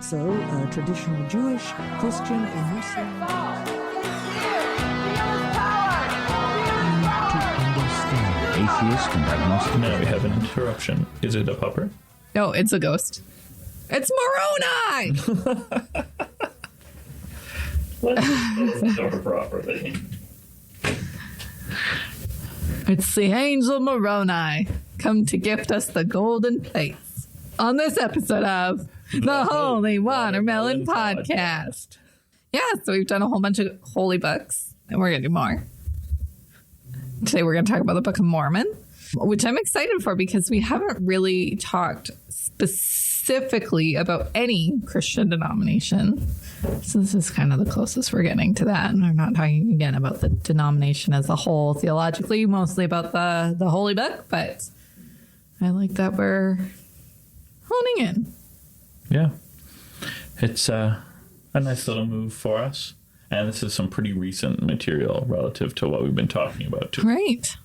So, traditional Jewish, Christian, and Muslim. Atheist and agnostic. Now we have an interruption. Is it a pupper? No, it's a ghost. It's Moroni! Let's door properly. It's the angel Moroni come to gift us the golden plates on this episode of the Holy Watermelon Podcast. Yeah, so we've done a whole bunch of holy books, and we're going to do more. Today we're going to talk about the Book of Mormon, which I'm excited for because we haven't really talked specifically about any Christian denomination. So this is kind of the closest we're getting to that. And we're not talking again about the denomination as a whole theologically, mostly about the holy book, but I like that we're honing in. Yeah. It's a nice little move for us. And this is some pretty recent material relative to what we've been talking about, too. Great.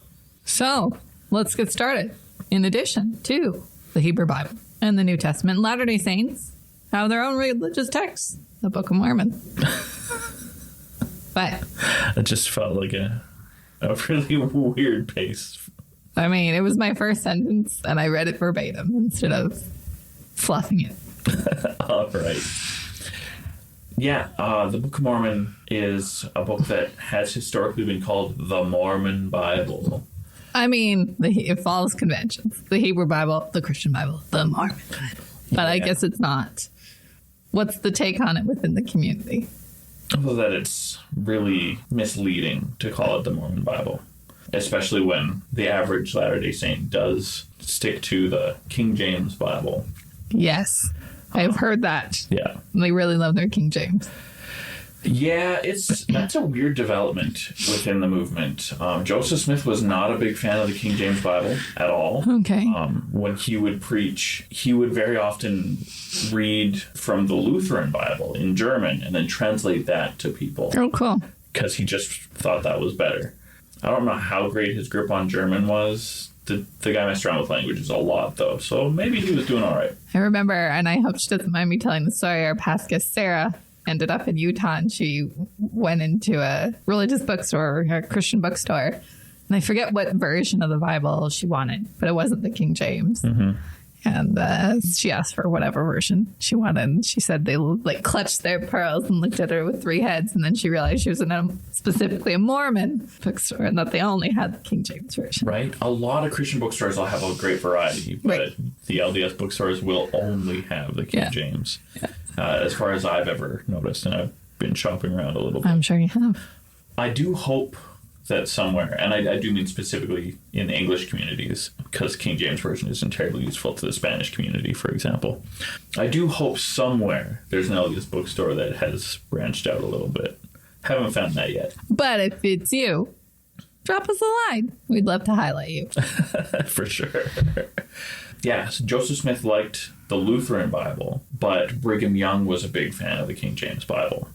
So let's get started. In addition to the Hebrew Bible and the New Testament, Latter-day Saints have their own religious texts, the Book of Mormon. But it just felt like a really weird pace. I mean, it was my first sentence, and I read it verbatim instead of fluffing it. All right. Yeah, the Book of Mormon is a book that has historically been called the Mormon Bible. I mean, it follows conventions. The Hebrew Bible, the Christian Bible, the Mormon Bible. But yeah. I guess it's not. What's the take on it within the community? Well, that it's really misleading to call it the Mormon Bible, especially when the average Latter-day Saint does stick to the King James Bible. Yes. I've heard that. Yeah. They really love their King James. Yeah, that's a weird development within the movement. Joseph Smith was not a big fan of the King James Bible at all. Okay. When he would preach, he would very often read from the Lutheran Bible in German and then translate that to people. Oh, cool. Because he just thought that was better. I don't know how great his grip on German was. The guy messed around with languages a lot, though, so maybe he was doing all right. I remember, and I hope she doesn't mind me telling the story, our past guest, Sarah, ended up in Utah, and she went into a religious bookstore, a Christian bookstore, and I forget what version of the Bible she wanted, but it wasn't the King James. Mm-hmm. And she asked for whatever version she wanted. And she said they clutched their pearls and looked at her with three heads. And then she realized she was in specifically a Mormon bookstore and that they only had the King James version. Right. A lot of Christian bookstores will have a great variety, but the LDS bookstores will only have the King James. Yeah. As far as I've ever noticed, and I've been shopping around a little bit. I'm sure you have. I do hope that somewhere, and I do mean specifically in English communities, because King James Version isn't terribly useful to the Spanish community, for example. I do hope somewhere there's an LDS bookstore that has branched out a little bit. Haven't found that yet. But if it's you, drop us a line. We'd love to highlight you. For sure. Yeah, so Joseph Smith liked the Lutheran Bible, but Brigham Young was a big fan of the King James Bible.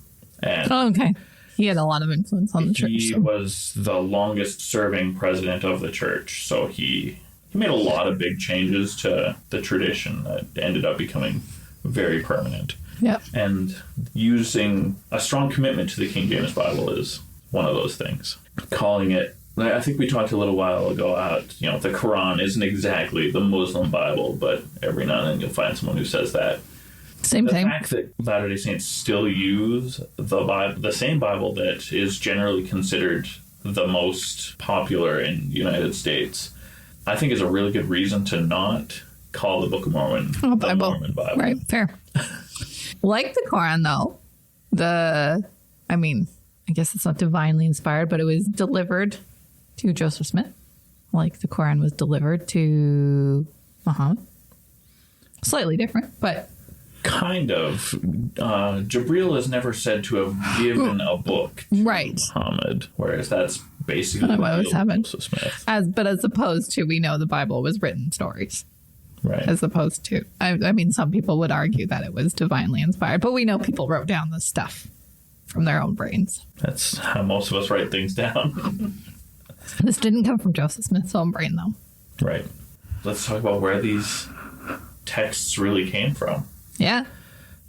And okay. He had a lot of influence on the church. He was the longest serving president of the church, so he made a lot of big changes to the tradition that ended up becoming very permanent. Yeah. And using a strong commitment to the King James Bible is one of those things. Calling it, I think we talked a little while ago about, the Quran isn't exactly the Muslim Bible, but every now and then you'll find someone who says that. Same thing. The fact that Latter-day Saints still use the Bible, the same Bible that is generally considered the most popular in the United States, I think is a really good reason to not call the Book of Mormon the Mormon Bible. Right, fair. Like the Quran, though, I guess it's not divinely inspired, but it was delivered to Joseph Smith. Like the Quran was delivered to Muhammad. Slightly different, but... Kind of. Jabril is never said to have given a book to Muhammad, whereas that's basically what was happening. Joseph Smith. But as opposed to, we know the Bible was written stories. Right. As opposed to, some people would argue that it was divinely inspired, but we know people wrote down this stuff from their own brains. That's how most of us write things down. This didn't come from Joseph Smith's own brain, though. Right. Let's talk about where these texts really came from. Yeah.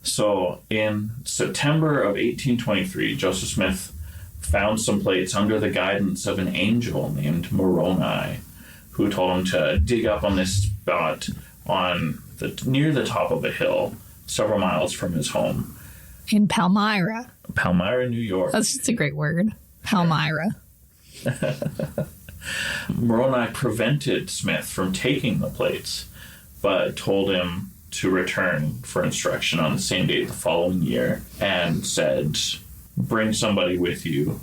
So in September of 1823, Joseph Smith found some plates under the guidance of an angel named Moroni, who told him to dig up on this spot near the top of a hill, several miles from his home. In Palmyra. Palmyra, New York. That's just a great word. Palmyra. Moroni prevented Smith from taking the plates, but told him to return for instruction on the same date the following year, and said, bring somebody with you.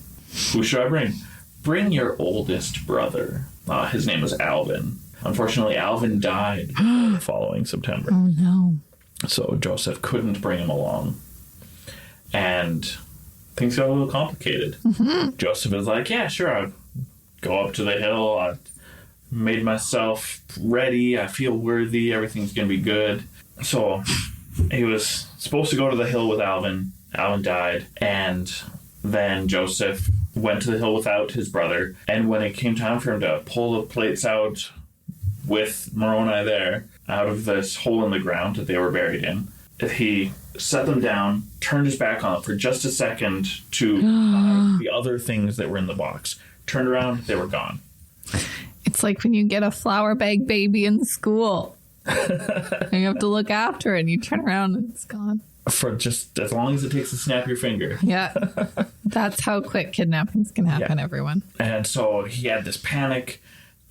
Who should I bring? Bring your oldest brother. His name was Alvin. Unfortunately, Alvin died the following September. Oh, no. So Joseph couldn't bring him along. And things got a little complicated. Mm-hmm. Joseph is like, yeah, sure, I'll go up to the hill. I made myself ready. I feel worthy. Everything's going to be good. So he was supposed to go to the hill with Alvin. Alvin died. And then Joseph went to the hill without his brother. And when it came time for him to pull the plates out with Moroni there, out of this hole in the ground that they were buried in, he set them down, turned his back on it for just a second to hide the other things that were in the box. Turned around, they were gone. It's like when you get a flower bag baby in school. And you have to look after it, and you turn around and it's gone. For just as long as it takes to snap your finger. Yeah. That's how quick kidnappings can happen, everyone. And so he had this panic,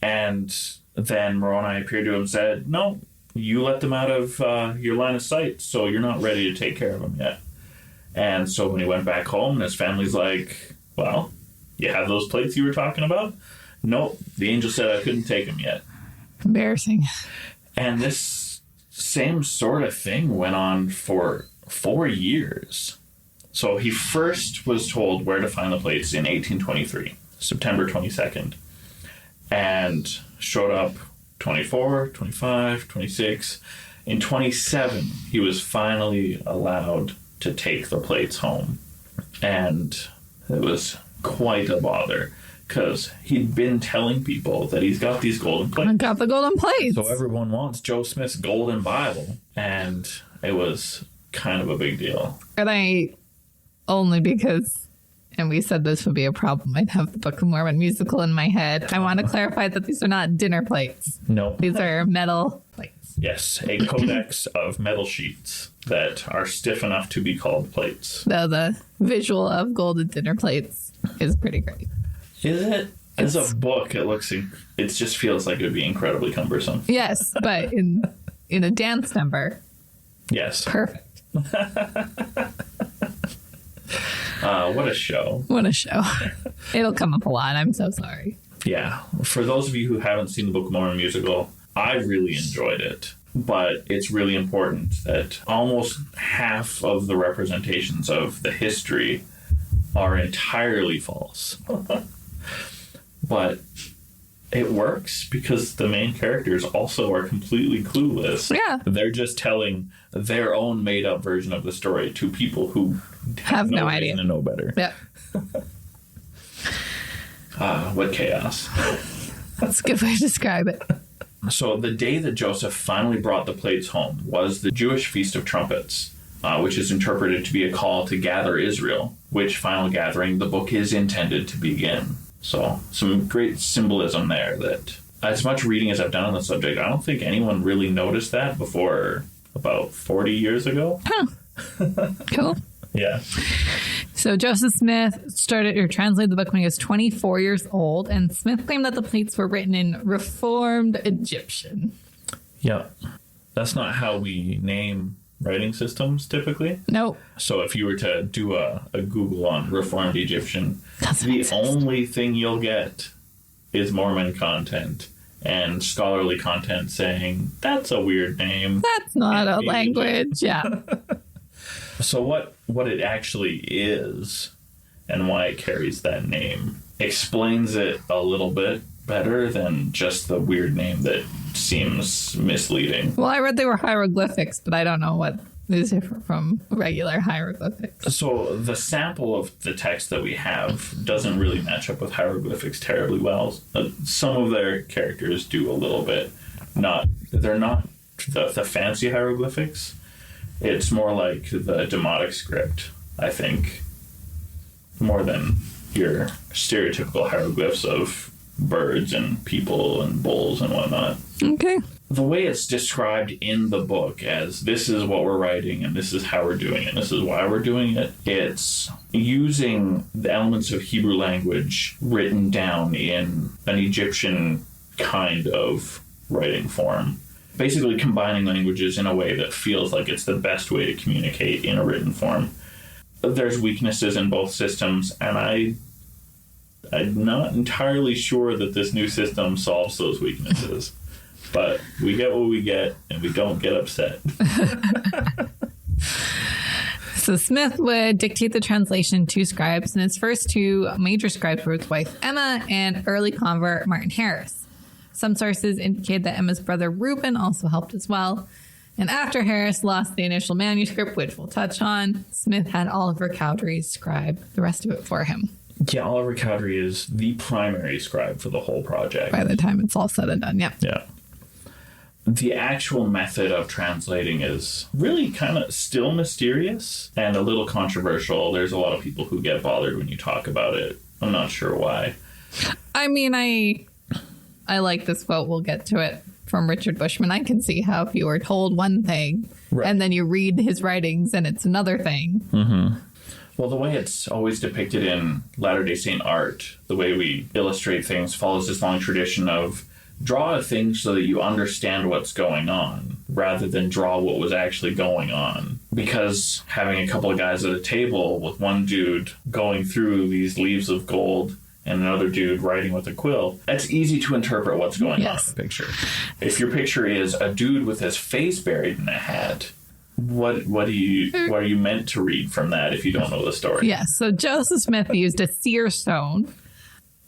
and then Moroni appeared to him and said, no, you let them out of your line of sight, so you're not ready to take care of them yet. And so when he went back home, and his family's like, well, you have those plates you were talking about? Nope, the angel said I couldn't take them yet. Embarrassing. And this same sort of thing went on for 4 years. So he first was told where to find the plates in 1823, September 22nd, and showed up 24, 25, 26. In 27, he was finally allowed to take the plates home. And it was quite a bother, because he'd been telling people that he's got these golden plates. I got the golden plates. So everyone wants Joe Smith's golden Bible. And it was kind of a big deal. And I, only because, and we said this would be a problem, I'd have the Book of Mormon musical in my head. I want to clarify that these are not dinner plates. No. These are metal plates. Yes, a codex of metal sheets that are stiff enough to be called plates. Though the visual of golden dinner plates is pretty great. Is it? As a book, it just feels like it would be incredibly cumbersome. Yes, but in a dance number, yes. Perfect. What a show. What a show. It'll come up a lot. I'm so sorry. Yeah. For those of you who haven't seen the Book of Mormon musical, I really enjoyed it. But it's really important that almost half of the representations of the history are entirely false. But it works because the main characters also are completely clueless. Yeah. They're just telling their own made-up version of the story to people who have no idea to know better. Yeah. What chaos. That's a good way to describe it. So the day that Joseph finally brought the plates home was the Jewish Feast of Trumpets, which is interpreted to be a call to gather Israel, which final gathering the book is intended to begin. So some great symbolism there that, as much reading as I've done on the subject, I don't think anyone really noticed that before about 40 years ago. Huh. Cool. Yeah. So Joseph Smith translated the book when he was 24 years old, and Smith claimed that the plates were written in Reformed Egyptian. Yeah. That's not how we name writing systems typically. Nope. So if you were to do a Google on Reformed Egyptian, the exist. only thing you'll get is Mormon content and scholarly content saying, that's a weird name. That's not a language. Yeah. So what it actually is and why it carries that name explains it a little bit better than just the weird name that seems misleading. Well, I read they were hieroglyphics, but I don't know what is different from regular hieroglyphics. So the sample of the text that we have doesn't really match up with hieroglyphics terribly well. Some of their characters do a little bit. They're not the fancy hieroglyphics. It's more like the Demotic script, I think, more than your stereotypical hieroglyphs of birds and people and bulls and whatnot. Okay. The way it's described in the book as this is what we're writing and this is how we're doing it, and this is why we're doing it, it's using the elements of Hebrew language written down in an Egyptian kind of writing form. Basically combining languages in a way that feels like it's the best way to communicate in a written form. There's weaknesses in both systems, and I'm not entirely sure that this new system solves those weaknesses. But we get what we get, and we don't get upset. So Smith would dictate the translation to scribes, and his first two major scribes were his wife Emma and early convert Martin Harris. Some sources indicate that Emma's brother Reuben also helped as well. And after Harris lost the initial manuscript, which we'll touch on, Smith had Oliver Cowdery scribe the rest of it for him. Yeah, Oliver Cowdery is the primary scribe for the whole project. By the time it's all said and done, yeah. Yeah. The actual method of translating is really kind of still mysterious and a little controversial. There's a lot of people who get bothered when you talk about it. I'm not sure why. I mean, I like this quote. We'll get to it from Richard Bushman. I can see how if you were told one thing and then you read his writings and it's another thing. Mm-hmm. Well, the way it's always depicted in Latter-day Saint art, the way we illustrate things follows this long tradition of draw a thing so that you understand what's going on rather than draw what was actually going on. Because having a couple of guys at a table with one dude going through these leaves of gold and another dude writing with a quill, that's easy to interpret what's going on in the picture. If your picture is a dude with his face buried in a hat, what are you meant to read from that if you don't know the story? Yes, so Joseph Smith used a seer stone,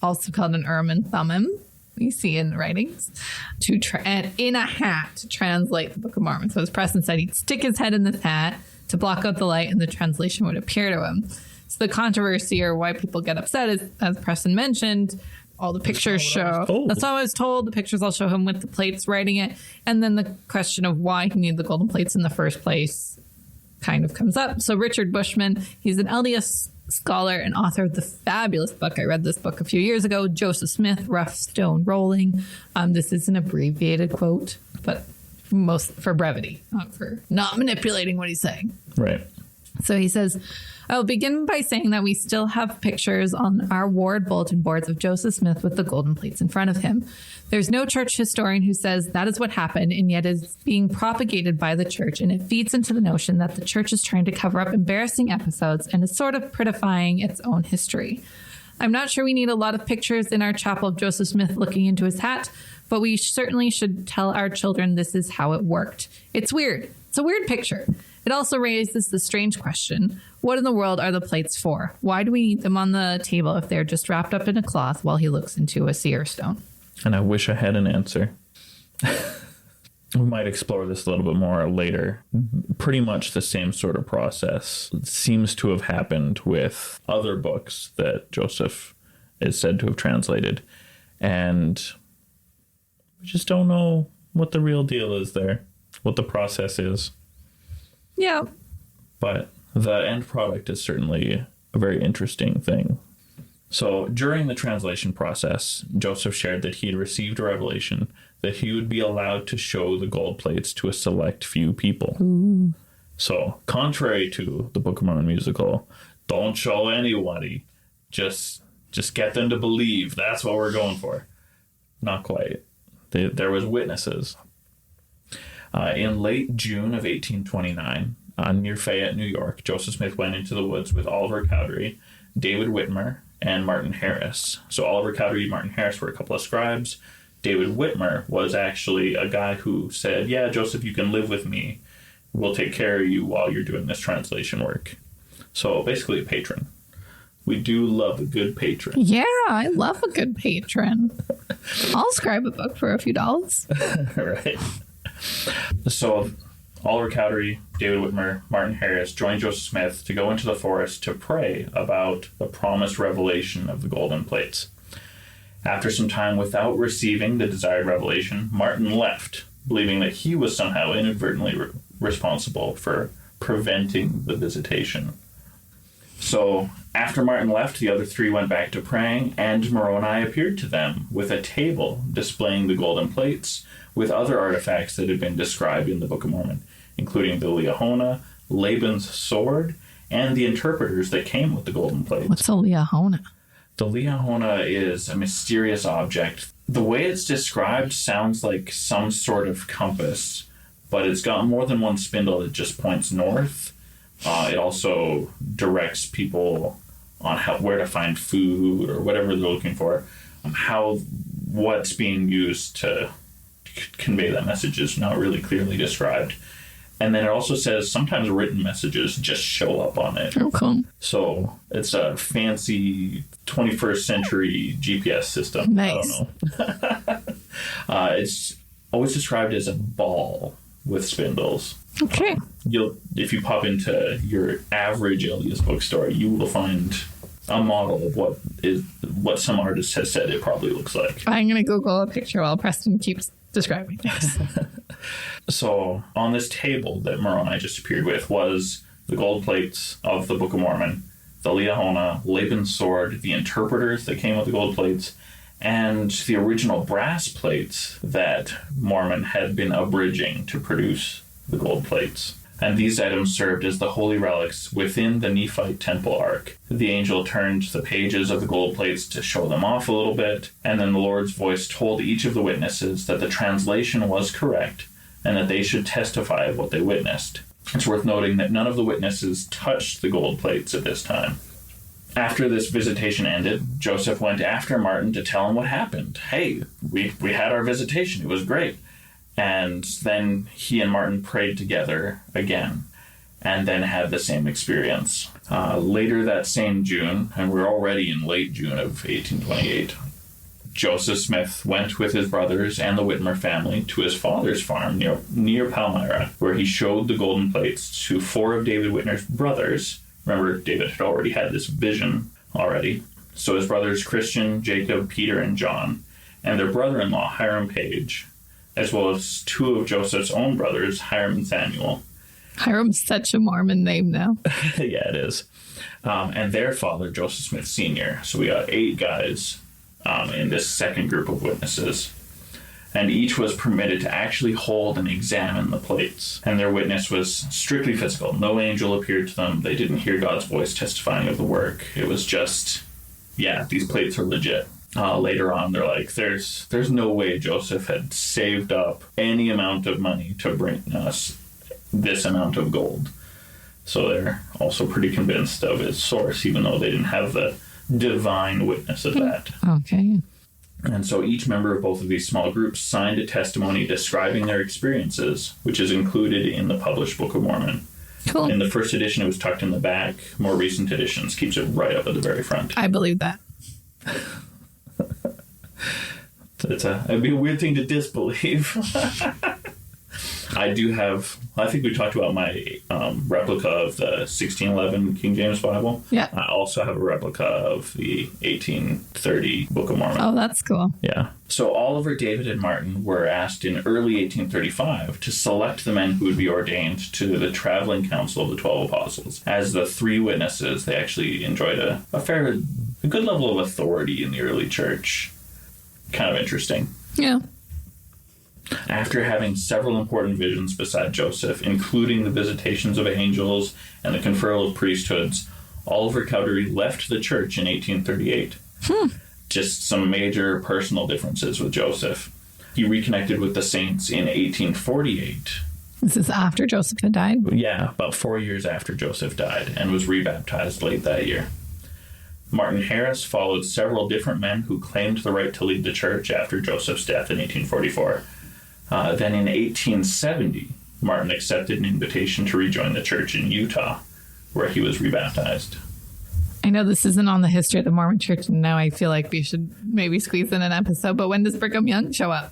also called an Urim and Thummim, we see in the writings, and in a hat to translate the Book of Mormon. So as Preston said, he'd stick his head in this hat to block out the light and the translation would appear to him. So the controversy or why people get upset is, as Preston mentioned, all the pictures show. That's how I was told. The pictures all show him with the plates writing it. And then the question of why he needed the golden plates in the first place kind of comes up. So Richard Bushman, he's an LDS scholar and author of the fabulous book. I read this book a few years ago, Joseph Smith, Rough Stone Rolling. This is an abbreviated quote, but most for brevity, not for not manipulating what he's saying. Right. So he says, I will begin by saying that we still have pictures on our ward bulletin boards of Joseph Smith with the golden plates in front of him. There's no church historian who says that is what happened, and yet is being propagated by the church, and it feeds into the notion that the church is trying to cover up embarrassing episodes and is sort of prettifying its own history. I'm not sure we need a lot of pictures in our chapel of Joseph Smith looking into his hat, but we certainly should tell our children this is how it worked. It's weird. It's a weird picture. It also raises the strange question, what in the world are the plates for? Why do we need them on the table if they're just wrapped up in a cloth while he looks into a seer stone? And I wish I had an answer. We might explore this a little bit more later. Pretty much the same sort of process seems to have happened with other books that Joseph is said to have translated. And we just don't know what the real deal is there, what the process is. Yeah. But the end product is certainly a very interesting thing. So during the translation process, Joseph shared that he had received a revelation that he would be allowed to show the gold plates to a select few people. Ooh. So contrary to the Book of Mormon musical, don't show anybody. Just get them to believe. That's what we're going for. Not quite. There was witnesses. In late June of 1829, near Fayette, New York, Joseph Smith went into the woods with Oliver Cowdery, David Whitmer, and Martin Harris. So Oliver Cowdery and Martin Harris were a couple of scribes. David Whitmer was actually a guy who said, yeah, Joseph, you can live with me. We'll take care of you while you're doing this translation work. So basically a patron. We do love a good patron. Yeah, I love a good patron. I'll scribe a book for a few dollars. Right. So Oliver Cowdery, David Whitmer, Martin Harris joined Joseph Smith to go into the forest to pray about the promised revelation of the golden plates. After some time without receiving the desired revelation, Martin left, believing that he was somehow inadvertently responsible for preventing the visitation. So after Martin left, the other three went back to praying, and Moroni appeared to them with a table displaying the golden plates with other artifacts that had been described in the Book of Mormon, including the Liahona, Laban's sword, and the interpreters that came with the golden plates. What's a Liahona? The Liahona is a mysterious object. The way it's described sounds like some sort of compass, but it's got more than one spindle that just points north. It also directs people on where to find food or whatever they're looking for. What's being used to convey that message is not really clearly described. And then it also says sometimes written messages just show up on it. Okay. So it's a fancy 21st century GPS system. Nice. I don't know. It's always described as a ball with spindles. Okay. If you pop into your average LDS bookstore, you will find a model of what some artist has said it probably looks like. I'm going to Google a picture while Preston keeps describing things. So on this table that Moroni just appeared with was the gold plates of the Book of Mormon, the Liahona, Laban's sword, the interpreters that came with the gold plates, and the original brass plates that Mormon had been abridging to produce the gold plates. And these items served as the holy relics within the Nephite temple ark. The angel turned the pages of the gold plates to show them off a little bit, and then the Lord's voice told each of the witnesses that the translation was correct and that they should testify of what they witnessed. It's worth noting that none of the witnesses touched the gold plates at this time. After this visitation ended, Joseph went after Martin to tell him what happened. Hey, we had our visitation. It was great. And then he and Martin prayed together again, and then had the same experience. Later that same June, and we're already in late June of 1828, Joseph Smith went with his brothers and the Whitmer family to his father's farm near Palmyra, where he showed the golden plates to 4 of David Whitmer's brothers. Remember, David had already had this vision already. So his brothers Christian, Jacob, Peter, and John, and their brother-in-law Hiram Page, as well as 2 of Joseph's own brothers, Hiram and Samuel. Hiram's such a Mormon name now. Yeah, it is. And their father, Joseph Smith Sr. So we got 8 guys in this second group of witnesses. And each was permitted to actually hold and examine the plates. And their witness was strictly physical. No angel appeared to them. They didn't hear God's voice testifying of the work. It was just, yeah, these plates are legit. Later on, they're like, there's no way Joseph had saved up any amount of money to bring us this amount of gold. So they're also pretty convinced of its source, even though they didn't have the divine witness of that. Okay. And so each member of both of these small groups signed a testimony describing their experiences, which is included in the published Book of Mormon. Cool. In the first edition, it was tucked in the back. More recent editions keeps it right up at the very front. I believe that. It'd be a weird thing to disbelieve. I think we talked about my replica of the 1611 King James Bible. Yeah. I also have a replica of the 1830 Book of Mormon. Oh, that's cool. Yeah. So Oliver, David, and Martin were asked in early 1835 to select the men who would be ordained to the traveling council of the 12 apostles. As the 3 witnesses, they actually enjoyed a good level of authority in the early church. Kind of interesting. Yeah. After having several important visions beside Joseph, including the visitations of angels and the conferral of priesthoods, Oliver Cowdery left the church in 1838. Just some major personal differences with Joseph. He reconnected with the saints in 1848. This is after Joseph had died? Yeah, about 4 years after Joseph died, and was rebaptized late that year. Martin Harris followed several different men who claimed the right to lead the church after Joseph's death in 1844. Then in 1870, Martin accepted an invitation to rejoin the church in Utah, where he was rebaptized. I know this isn't on the history of the Mormon church, and now I feel like we should maybe squeeze in an episode, but when does Brigham Young show up?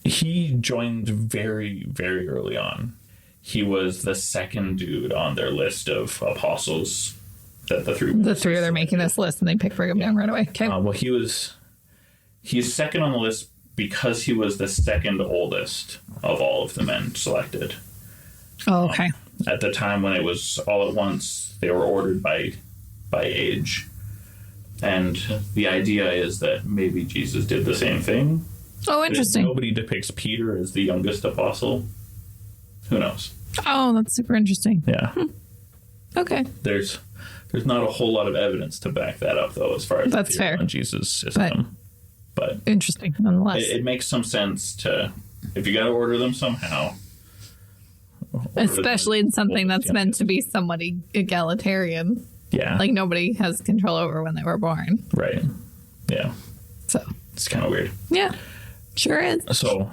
He joined very, very early on. He was the second dude on their list of apostles that the 3 are making this list, and they pick Brigham Young right away. Okay. Well, he's second on the list because he was the second oldest of all of the men selected. Oh, okay. At the time when it was all at once, they were ordered by age. And the idea is that maybe Jesus did the same thing. Oh, interesting. Nobody depicts Peter as the youngest apostle. Who knows? Oh, that's super interesting. Yeah. Okay. There's not a whole lot of evidence to back that up, though, as far as that's fair on Jesus system. But interesting, nonetheless. It makes some sense to, if you got to order them somehow. Especially in something that's meant to be somewhat egalitarian. Yeah. Like nobody has control over when they were born. Right. Yeah. So. It's kind of weird. Yeah. Sure is. So.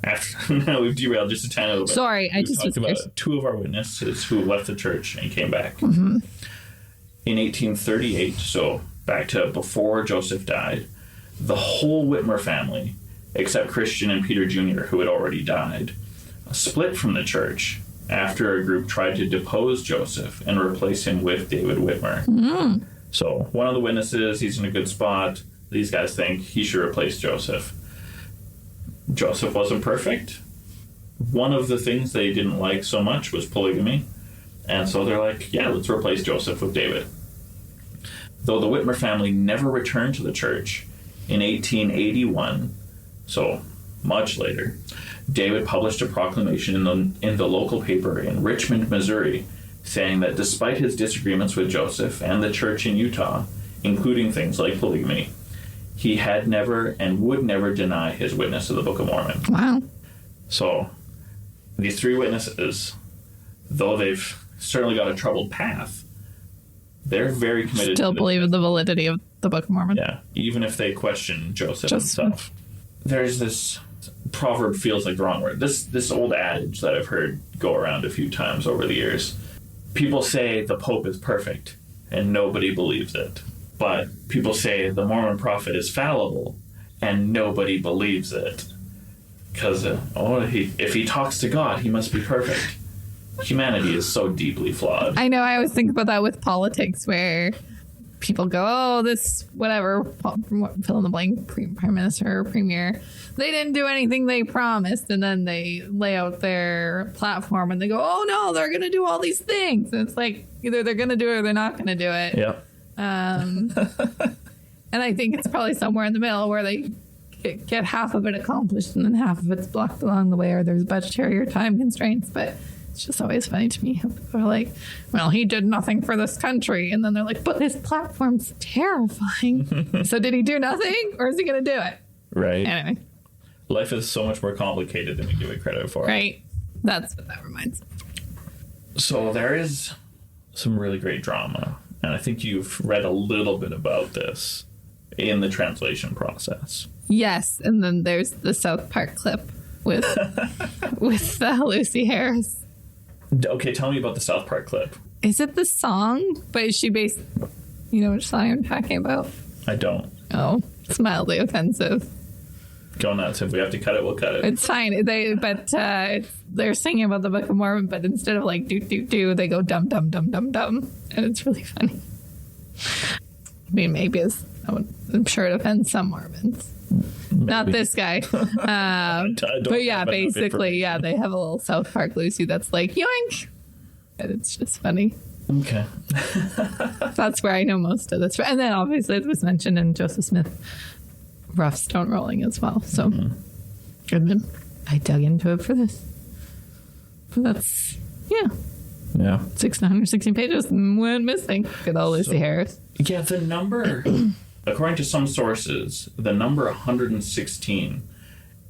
After now we've derailed just a tiny little bit. Sorry, I just talked about two of our witnesses who left the church and came back. Mm-hmm. In 1838, so back to before Joseph died, the whole Whitmer family, except Christian and Peter Jr., who had already died, split from the church after a group tried to depose Joseph and replace him with David Whitmer. Mm. So one of the witnesses, he's in a good spot. These guys think he should replace Joseph. Joseph wasn't perfect. One of the things they didn't like so much was polygamy. And so they're like, yeah, let's replace Joseph with David. Though the Whitmer family never returned to the church, in 1881, so much later, David published a proclamation in the local paper in Richmond, Missouri, saying that despite his disagreements with Joseph and the church in Utah, including things like polygamy, he had never and would never deny his witness to the Book of Mormon. Wow. So, these three witnesses, though they've certainly got a troubled path, they're very committed. Still believe in the validity of the Book of Mormon. Yeah, even if they question Joseph himself. There's this proverb, feels like the wrong word. This old adage that I've heard go around a few times over the years. People say the Pope is perfect, and nobody believes it. But people say the Mormon prophet is fallible, and nobody believes it. Because, if he talks to God, he must be perfect. Humanity is so deeply flawed. I know, I always think about that with politics, where people go, oh, this, whatever, fill in the blank, prime minister or premier, they didn't do anything they promised. And then they lay out their platform and they go, oh, no, they're going to do all these things. And it's like, either they're going to do it or they're not going to do it. Yep. And I think it's probably somewhere in the middle where they get half of it accomplished and then half of it's blocked along the way, or there's budgetary or time constraints. But it's just always funny to me how people are like, well, he did nothing for this country. And then they're like, but his platform's terrifying. So did he do nothing, or is he going to do it? Right. Anyway. Life is so much more complicated than we give it credit for. Right. That's what that reminds me. So there is some really great drama. And I think you've read a little bit about this in the translation process. Yes. And then there's the South Park clip with Lucy Harris. Okay, tell me about the South Park clip. Is it the song? But is she based... You know which song I'm talking about? I don't. Oh, it's mildly offensive. Go nuts. If we have to cut it, we'll cut it. It's fine. They're singing about the Book of Mormon, but instead of like do, they go dum dum dum dum dum, and it's really funny. I mean, I'm sure it offends some Mormons. Maybe. Not this guy. But yeah, basically, yeah, they have a little South Park Lucy that's like yoink, and it's just funny. Okay. That's where I know most of this. And then obviously it was mentioned in Joseph Smith rough stone rolling as well. So and then I dug into it for this. But that's, yeah. 616 pages went missing. Good old Lucy Harris. Yeah, the number, according to some sources, the number 116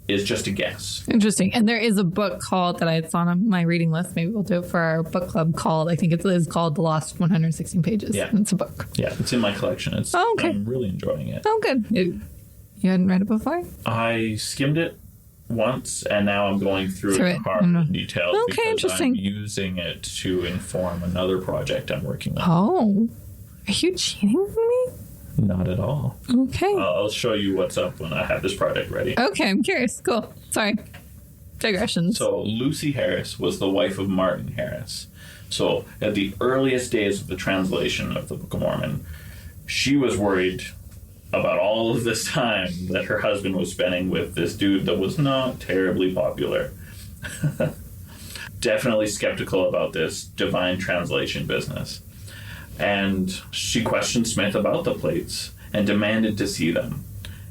is just a guess. Interesting. And there is a book called, it's on my reading list. Maybe we'll do it for our book club called, I think it is called The Lost 116 Pages. Yeah. It's a book. Yeah, it's in my collection. Okay. I'm really enjoying it. Oh, good. You hadn't read it before? I skimmed it once, and now I'm going through it in detail. Okay, interesting. I'm using it to inform another project I'm working on. Oh, are you cheating with me? Not at all. Okay. I'll show you what's up when I have this project ready. Okay, I'm curious. Cool. Sorry. Digressions. So Lucy Harris was the wife of Martin Harris. So at the earliest days of the translation of the Book of Mormon, she was worried about all of this time that her husband was spending with this dude that was not terribly popular. definitely skeptical about this divine translation business. And she questioned Smith about the plates and demanded to see them.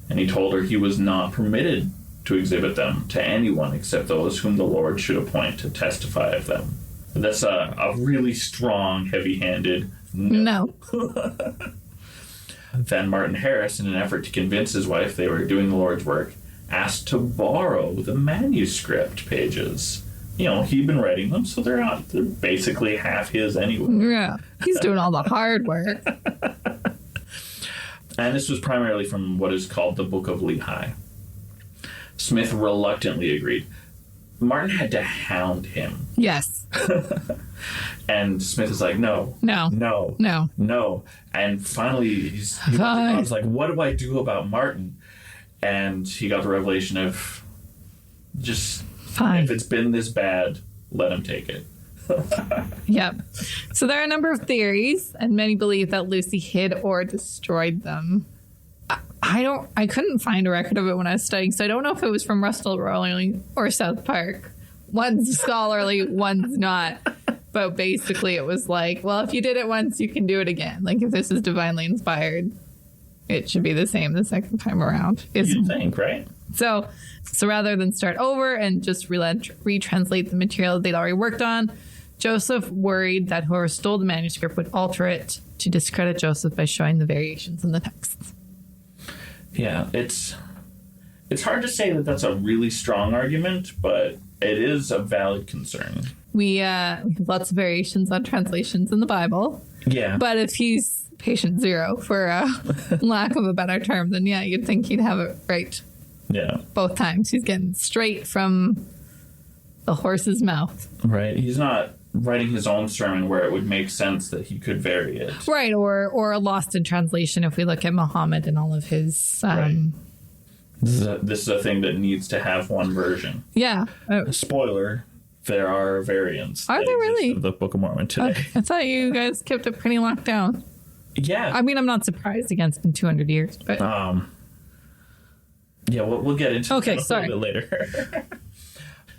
And he told her he was not permitted to exhibit them to anyone except those whom the Lord should appoint to testify of them. That's a really strong, heavy-handed no. Then Martin Harris, in an effort to convince his wife they were doing the Lord's work, asked to borrow the manuscript pages. You know, he'd been writing them, so they're basically half his anyway. Yeah, he's doing all the hard work. And this was primarily from what is called the Book of Lehi. Smith reluctantly agreed. Martin had to hound him. Yes. And Smith is like, no. And finally, I was like, what do I do about Martin? And he got the revelation of just, fine. If it's been this bad, let him take it. Yep. So there are a number of theories, and many believe that Lucy hid or destroyed them. I couldn't find a record of it when I was studying, so I don't know if it was from Russell Rowling or South Park. One's scholarly, one's not. But basically it was like, well, if you did it once, you can do it again. Like, if this is divinely inspired, it should be the same the second time around. You think, right? So rather than start over and just retranslate the material they'd already worked on, Joseph worried that whoever stole the manuscript would alter it to discredit Joseph by showing the variations in the texts. Yeah, it's hard to say that that's a really strong argument, but it is a valid concern. We have lots of variations on translations in the Bible. Yeah. But if he's patient zero, for lack of a better term, then yeah, you'd think he'd have it right. Yeah. Both times. He's getting straight from the horse's mouth. Right. He's not writing his own sermon where it would make sense that he could vary it. Right. Or lost in translation if we look at Muhammad and all of his... Right. This is a thing that needs to have one version. Yeah. Spoiler, there are variants. Are there really? Of the Book of Mormon today. I thought you guys kept it pretty locked down. Yeah. I mean, I'm not surprised. Again, it's been 200 years. But yeah, we'll get into that a little bit later.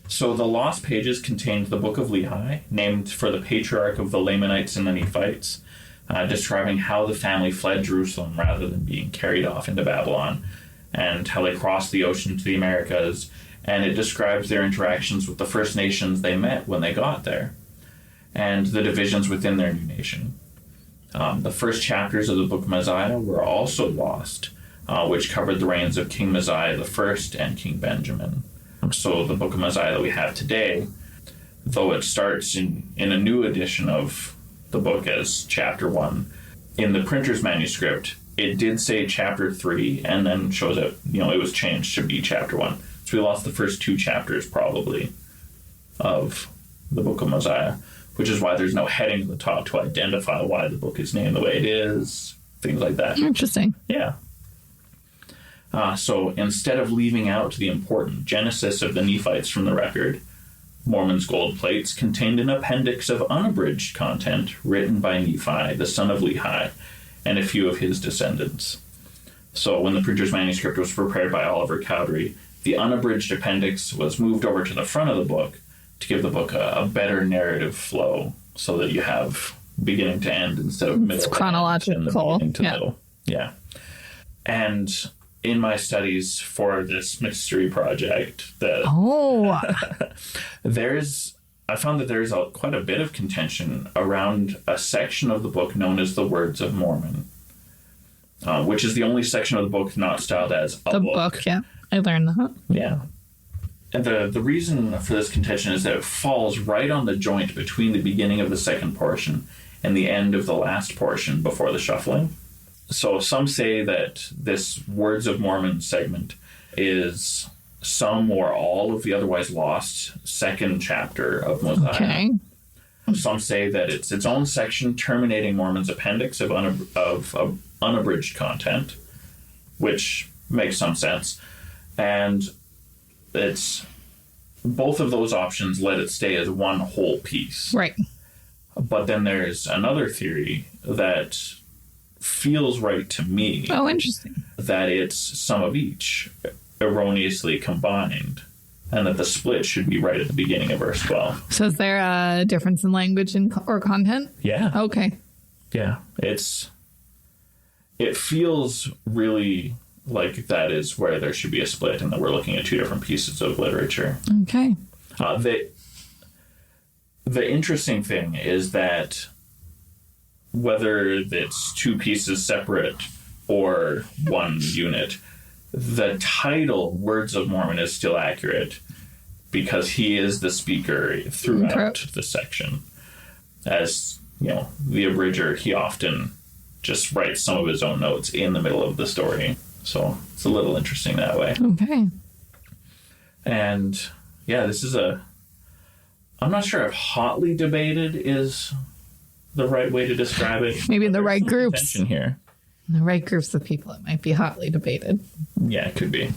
So the lost pages contained the Book of Lehi, named for the patriarch of the Lamanites and the Nephites, describing how the family fled Jerusalem rather than being carried off into Babylon, and how they crossed the ocean to the Americas, and it describes their interactions with the First Nations they met when they got there, and the divisions within their new nation. The first chapters of the Book of Mosiah were also lost, which covered the reigns of King Mosiah I and King Benjamin. So the Book of Mosiah that we have today, though it starts in a new edition of the book as chapter 1, in the printer's manuscript, it did say chapter 3 and then shows it, it was changed to be chapter 1. So we lost the first 2 chapters probably of the Book of Mosiah, which is why there's no heading at the top to identify why the book is named the way it is, things like that. Interesting. Yeah. So instead of leaving out the important genesis of the Nephites from the record, Mormon's gold plates contained an appendix of unabridged content written by Nephi, the son of Lehi, and a few of his descendants. So when the printer's manuscript was prepared by Oliver Cowdery, the unabridged appendix was moved over to the front of the book to give the book a better narrative flow, so that you have beginning to end instead of middle. It's chronological. To middle. Yeah. And in my studies for this mystery project, I found that there's quite a bit of contention around a section of the book known as the Words of Mormon, which is the only section of the book not styled as a book. Yeah, I learned that. Yeah. And the reason for this contention is that it falls right on the joint between the beginning of the second portion and the end of the last portion before the shuffling. So some say that this Words of Mormon segment is some or all of the otherwise lost second chapter of Mosiah. Okay. Some say that it's its own section terminating Mormon's appendix of unabridged content, which makes some sense. And it's both of those options let it stay as one whole piece. Right. But then there's another theory that feels right to me. Oh, interesting. That it's some of each erroneously combined and that the split should be right at the beginning of verse 12. So is there a difference in language or content? Yeah. Okay. Yeah. It feels really like that is where there should be a split, and that we're looking at two different pieces of literature. Okay. The interesting thing is that whether it's two pieces separate or one unit, the title Words of Mormon is still accurate because he is the speaker throughout the section. As, the abridger, he often just writes some of his own notes in the middle of the story. So it's a little interesting that way. Okay. And yeah, this is I'm not sure if hotly debated is the right way to describe it. Maybe in the right groups. Here. In the right groups of people, it might be hotly debated. Yeah, it could be.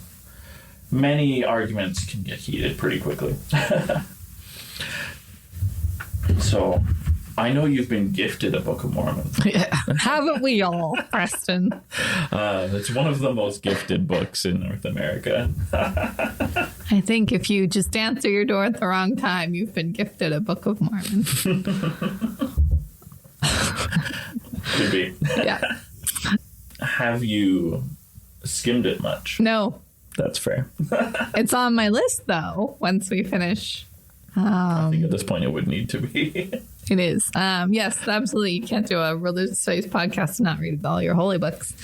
Many arguments can get heated pretty quickly. So, I know you've been gifted a Book of Mormon. Yeah. Haven't we all, Preston? It's one of the most gifted books in North America. I think if you just answer your door at the wrong time, you've been gifted a Book of Mormon. Could be. Yeah. Have you skimmed it much? No. That's fair. It's on my list, though, once we finish. I think at this point it would need to be. It is. Yes, absolutely. You can't do a religious studies podcast and not read all your holy books.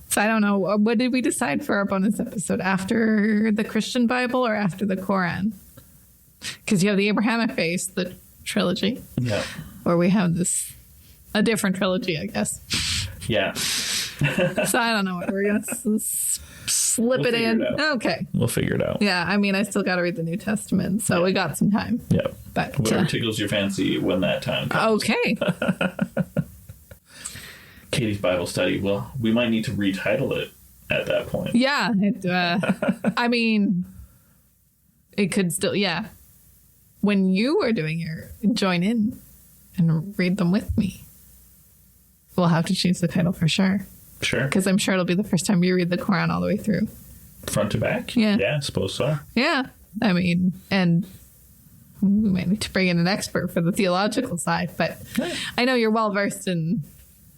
So I don't know. What did we decide for our bonus episode? After the Christian Bible or after the Quran? Because you have the Abrahamic faith, the trilogy. Yeah. Or we have a different trilogy, I guess. Yeah. So I don't know what we're going to slip it in. Okay. We'll figure it out. Yeah. I mean, I still got to read the New Testament, so we got some time. Yeah. But whatever tickles your fancy when that time comes. Okay. Katie's Bible study. Well, we might need to retitle it at that point. Yeah. I mean, it could still, yeah. When you are doing join in and read them with me. We'll have to change the title for sure. Sure. Because I'm sure it'll be the first time you read the Quran all the way through. Front to back? Yeah. Yeah, I suppose so. Yeah. I mean, and we might need to bring in an expert for the theological side, but I know you're well versed in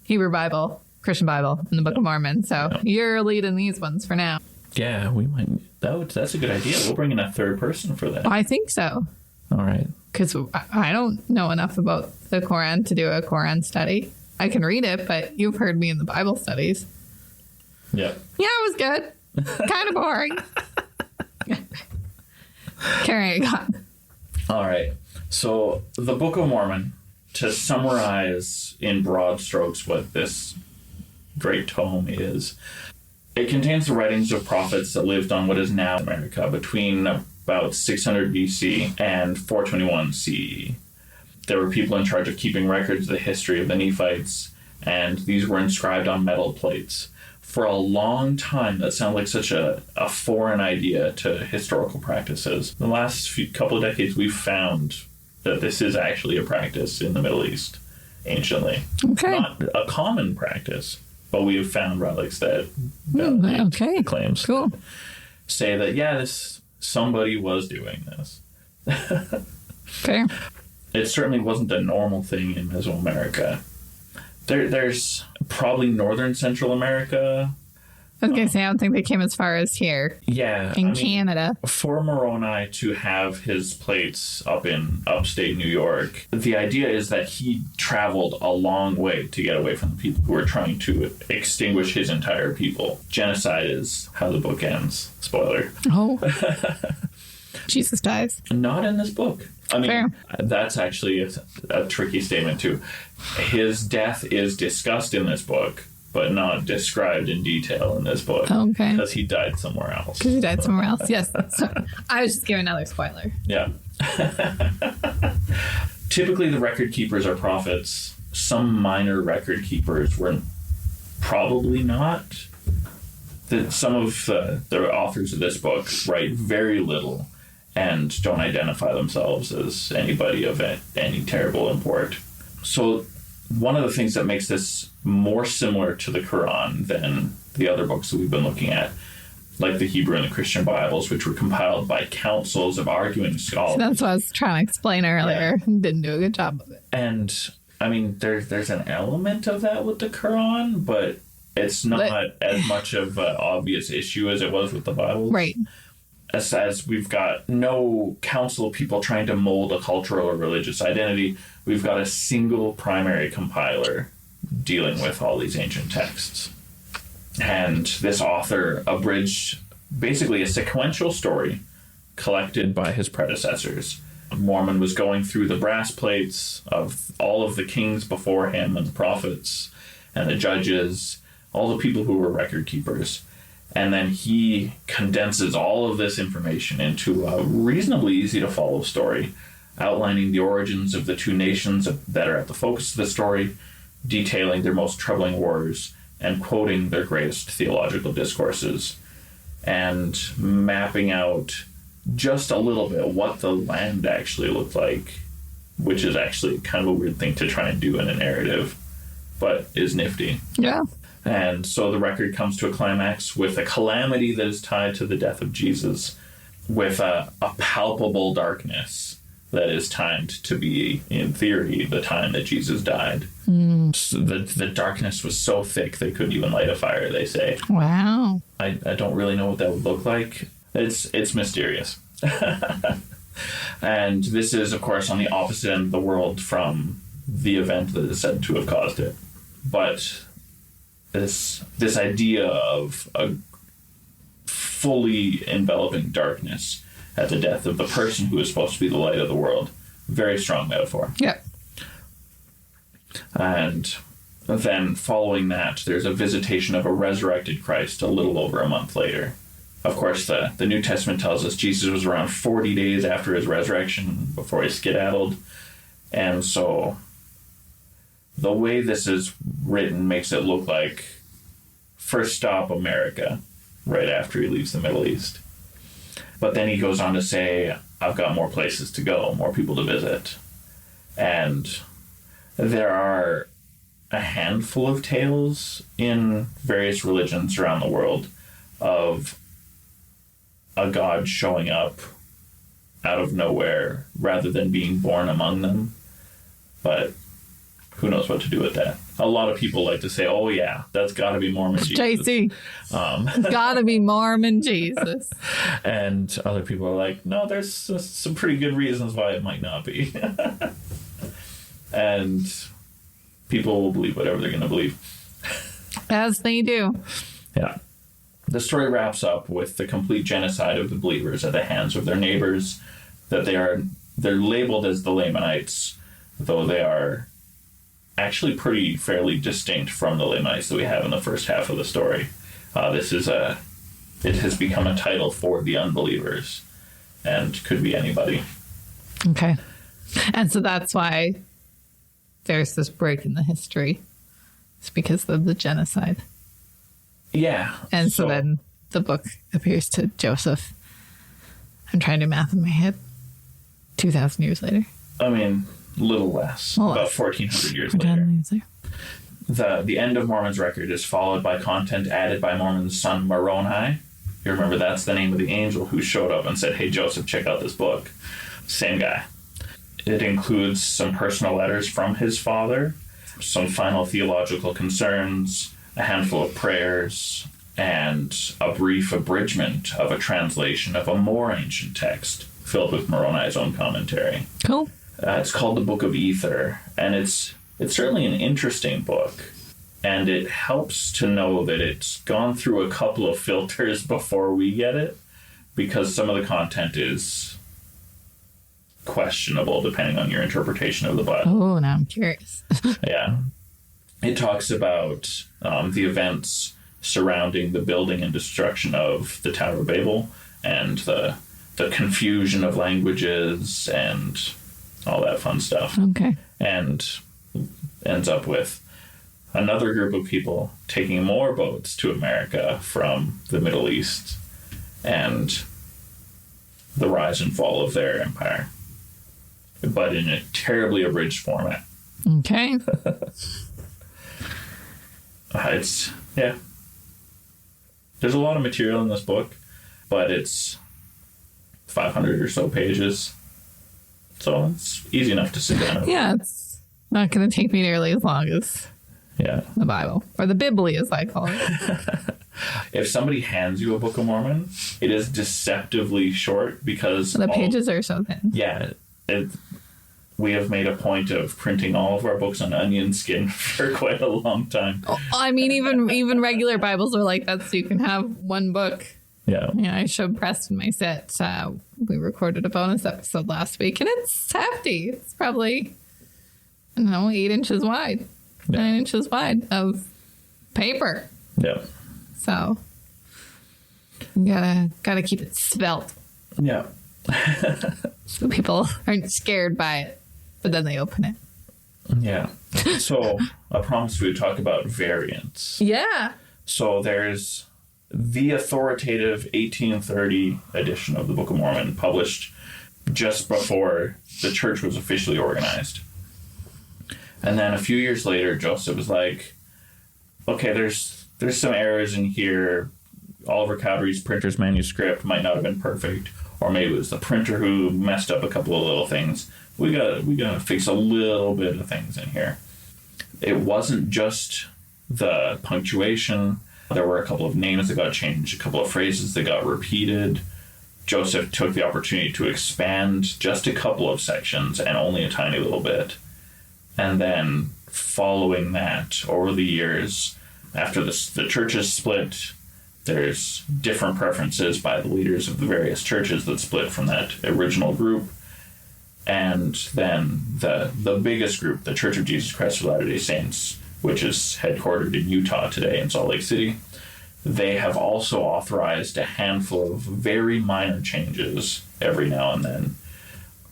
Hebrew Bible, Christian Bible, and the Book of Mormon, so you're leading these ones for now. Yeah, we might. That's a good idea. We'll bring in a third person for that. I think so. All right. Because I don't know enough about the Quran to do a Quran study. I can read it, but you've heard me in the Bible studies. Yep. Yeah, it was good. Kind of boring. Carrying on. All right. So the Book of Mormon, to summarize in broad strokes what this great tome is, it contains the writings of prophets that lived on what is now America between about 600 BC and 421 CE. There were people in charge of keeping records of the history of the Nephites, and these were inscribed on metal plates. For a long time, that sounded like such a foreign idea to historical practices. In the last couple of decades, we've found that this is actually a practice in the Middle East, anciently. Okay. Not a common practice, but we have found relics that Okay. claims Cool. say that, somebody was doing this. Fair. It certainly wasn't a normal thing in Mesoamerica. There's probably northern Central America. I was going to say, I don't think they came as far as here Yeah. in Canada. For Moroni to have his plates up in upstate New York, the idea is that he traveled a long way to get away from the people who were trying to extinguish his entire people. Genocide is how the book ends. Spoiler. Oh. Jesus dies. Not in this book. I mean, Fair. That's actually a tricky statement, too. His death is discussed in this book, but not described in detail in this book. Okay. Because he died somewhere else. Because he died somewhere else. Yes. So, I was just giving another spoiler. Yeah. Typically, the record keepers are prophets. Some minor record keepers were probably not. Some of the authors of this book write very little and don't identify themselves as anybody of any terrible import. So one of the things that makes this more similar to the Quran than the other books that we've been looking at like the Hebrew and the Christian Bibles, which were compiled by councils of arguing scholars. That's what I was trying to explain earlier. Yeah. Didn't do a good job of it. And I mean, there's an element of that with the Quran, but it's not as much of an obvious issue as it was with the Bible. Right. As we've got no council of people trying to mold a cultural or religious identity, we've got a single primary compiler dealing with all these ancient texts. And this author abridged basically a sequential story collected by his predecessors. Mormon was going through the brass plates of all of the kings before him and the prophets and the judges, all the people who were record keepers. And then he condenses all of this information into a reasonably easy to follow story, outlining the origins of the two nations that are at the focus of the story, detailing their most troubling wars, and quoting their greatest theological discourses, and mapping out just a little bit what the land actually looked like, which is actually kind of a weird thing to try and do in a narrative, but is nifty. Yeah. And so the record comes to a climax with a calamity that is tied to the death of Jesus, with a palpable darkness that is timed to be, in theory, the time that Jesus died. So the darkness was so thick they couldn't even light a fire, they say. Wow. I don't really know what that would look like. It's mysterious. And this is, of course, on the opposite end of the world from the event that is said to have caused it. But this idea of a fully enveloping darkness at the death of the person who is supposed to be the light of the world, very strong metaphor. Yeah. And then following that, there's a visitation of a resurrected Christ a little over a month later. Of course, the New Testament tells us Jesus was around 40 days after his resurrection before he skedaddled. And so the way this is written makes it look like first stop America, right after he leaves the Middle East. But then he goes on to say, I've got more places to go, more people to visit. And there are a handful of tales in various religions around the world of a god showing up out of nowhere rather than being born among them. But who knows what to do with that? A lot of people like to say, oh yeah, that's got to be Mormon Jesus. JC. Got to be Mormon Jesus. And other people are like, no, there's some pretty good reasons why it might not be. And people will believe whatever they're going to believe. As they do. Yeah. The story wraps up with the complete genocide of the believers at the hands of their neighbors, that they're labeled as the Lamanites, though they are actually pretty fairly distinct from the Lamanites that we have in the first half of the story. It has become a title for the unbelievers and could be anybody. Okay. And so that's why there's this break in the history. It's because of the genocide. Yeah. And so then the book appears to Joseph. I'm trying to do math in my head. 2,000 years later. I mean, little less. About 1,400 years later. The end of Mormon's record is followed by content added by Mormon's son Moroni. You remember that's the name of the angel who showed up and said, hey, Joseph, check out this book. Same guy. It includes some personal letters from his father, some final theological concerns, a handful of prayers, and a brief abridgment of a translation of a more ancient text filled with Moroni's own commentary. Cool. It's called the Book of Ether, and it's certainly an interesting book, and it helps to know that it's gone through a couple of filters before we get it, because some of the content is questionable depending on your interpretation of the Bible. Oh, now I'm curious. Yeah. It talks about the events surrounding the building and destruction of the Tower of Babel and the confusion of languages and all that fun stuff. Okay. And ends up with another group of people taking more boats to America from the Middle East and the rise and fall of their empire, but in a terribly abridged format. Okay. There's a lot of material in this book, but it's 500 or so pages. So it's easy enough to sit down. Yeah, it's not going to take me nearly as long as the Bible, or the Biblia as I call it. If somebody hands you a Book of Mormon, it is deceptively short because The pages are so thin. Yeah. We have made a point of printing all of our books on onion skin for quite a long time. I mean, even regular Bibles are like that, so you can have one book. Yeah. Yeah, I showed Preston my set. We recorded a bonus episode last week, and it's hefty. It's probably, I don't know, 8 inches wide, 9 inches wide of paper. Yeah. So you gotta keep it svelte. Yeah. So people aren't scared by it, but then they open it. Yeah. So I promised we would talk about variants. Yeah. So there's the authoritative 1830 edition of the Book of Mormon, published just before the church was officially organized. And then a few years later, Joseph was like, okay, there's some errors in here. Oliver Cowdery's printer's manuscript might not have been perfect, or maybe it was the printer who messed up a couple of little things. We gotta fix a little bit of things in here. It wasn't just the punctuation. There were a couple of names that got changed, a couple of phrases that got repeated. Joseph took the opportunity to expand just a couple of sections and only a tiny little bit. And then following that, over the years, after the churches split, there's different preferences by the leaders of the various churches that split from that original group. And then the biggest group, the Church of Jesus Christ of Latter-day Saints, which is headquartered in Utah today in Salt Lake City, they have also authorized a handful of very minor changes every now and then.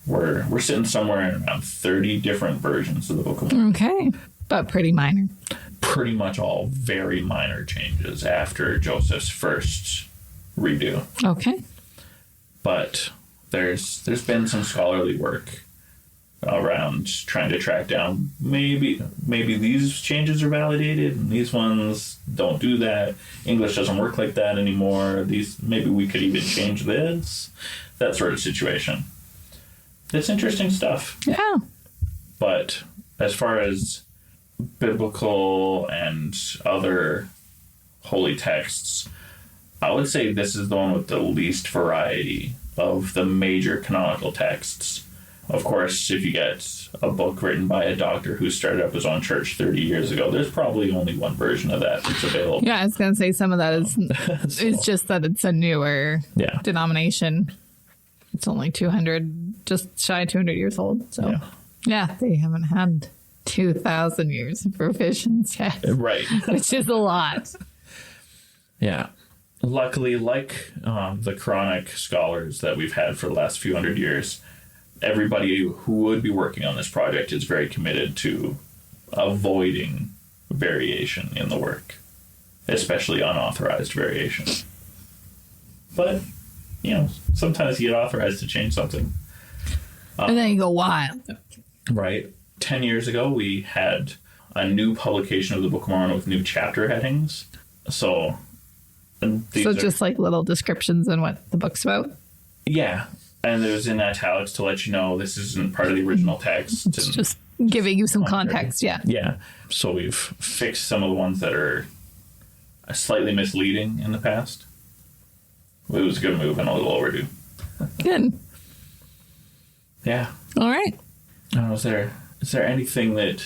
We're sitting somewhere in around 30 different versions of the Book of Mormon. Okay, but pretty minor. Pretty much all very minor changes after Joseph's first redo. Okay. But there's been some scholarly work around trying to track down maybe these changes are validated and these ones don't do that. English doesn't work like that anymore. Maybe we could even change this. That sort of situation. It's interesting stuff. Yeah. But as far as biblical and other holy texts, I would say this is the one with the least variety of the major canonical texts. Of course, if you get a book written by a doctor who started up his own church 30 years ago, there's probably only one version of that that's available. Yeah, I was going to say some of that is it's just that it's a newer denomination. It's only 200, just shy of 200 years old. So, yeah they haven't had 2,000 years of revisions yet. Right. Which is a lot. Yeah. Luckily, like the chronic scholars that we've had for the last few hundred years, everybody who would be working on this project is very committed to avoiding variation in the work, especially unauthorized variation. But, sometimes you get authorized to change something. And then you go wild. Right. 10 years ago, we had a new publication of the Book of Mormon with new chapter headings. So just like little descriptions in what the book's about? Yeah. And it was in italics to let you know this isn't part of the original text. It's just giving you some context, yeah. Yeah. So we've fixed some of the ones that are slightly misleading in the past. It was a good move and a little overdue. Good. Yeah. All right. Is there anything that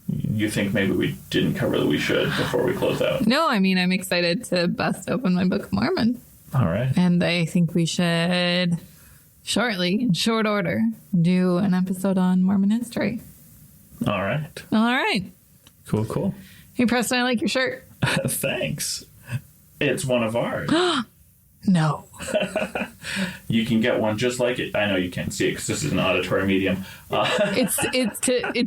you think maybe we didn't cover that we should before we close out? No, I mean, I'm excited to bust open my Book of Mormon. All right. And I think we should shortly, in short order, do an episode on Mormon history. All right. All right. Cool. Hey, Preston, I like your shirt. Thanks. It's one of ours. No. You can get one just like it. I know you can't see it because this is an auditory medium. It's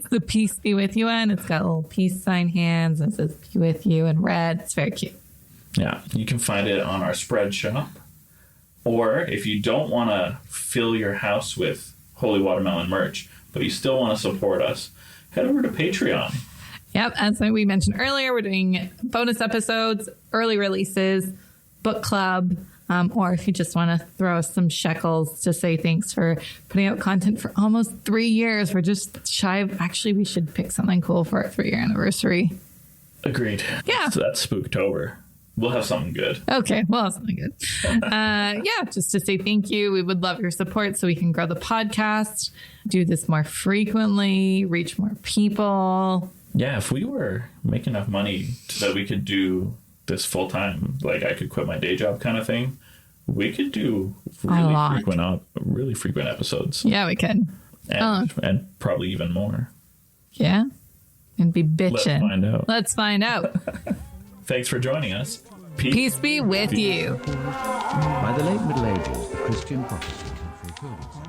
the peace be with you and it's got little peace sign hands and it says be with you in red. It's very cute. Yeah, you can find it on our spread shop. Or if you don't want to fill your house with Holy Watermelon merch, but you still want to support us, head over to Patreon. Yep, as we mentioned earlier, we're doing bonus episodes, early releases, book club. Or if you just want to throw us some shekels to say thanks for putting out content for almost 3 years. We're just shy of, actually, we should pick something cool for our 3-year anniversary. Agreed. Yeah. So that's Spooktober. We'll have something good. Okay, well, something good. Just to say thank you. We would love your support so we can grow the podcast, do this more frequently, reach more people. Yeah, if we were making enough money so that we could do this full time, like I could quit my day job kind of thing, we could do really frequent episodes. Yeah, we could. And probably even more. Yeah. And be bitching. Let's find out. Let's find out. Thanks for joining us. Peace be with you. By the late Middle Ages, the Christian prophecies had fulfilled itself.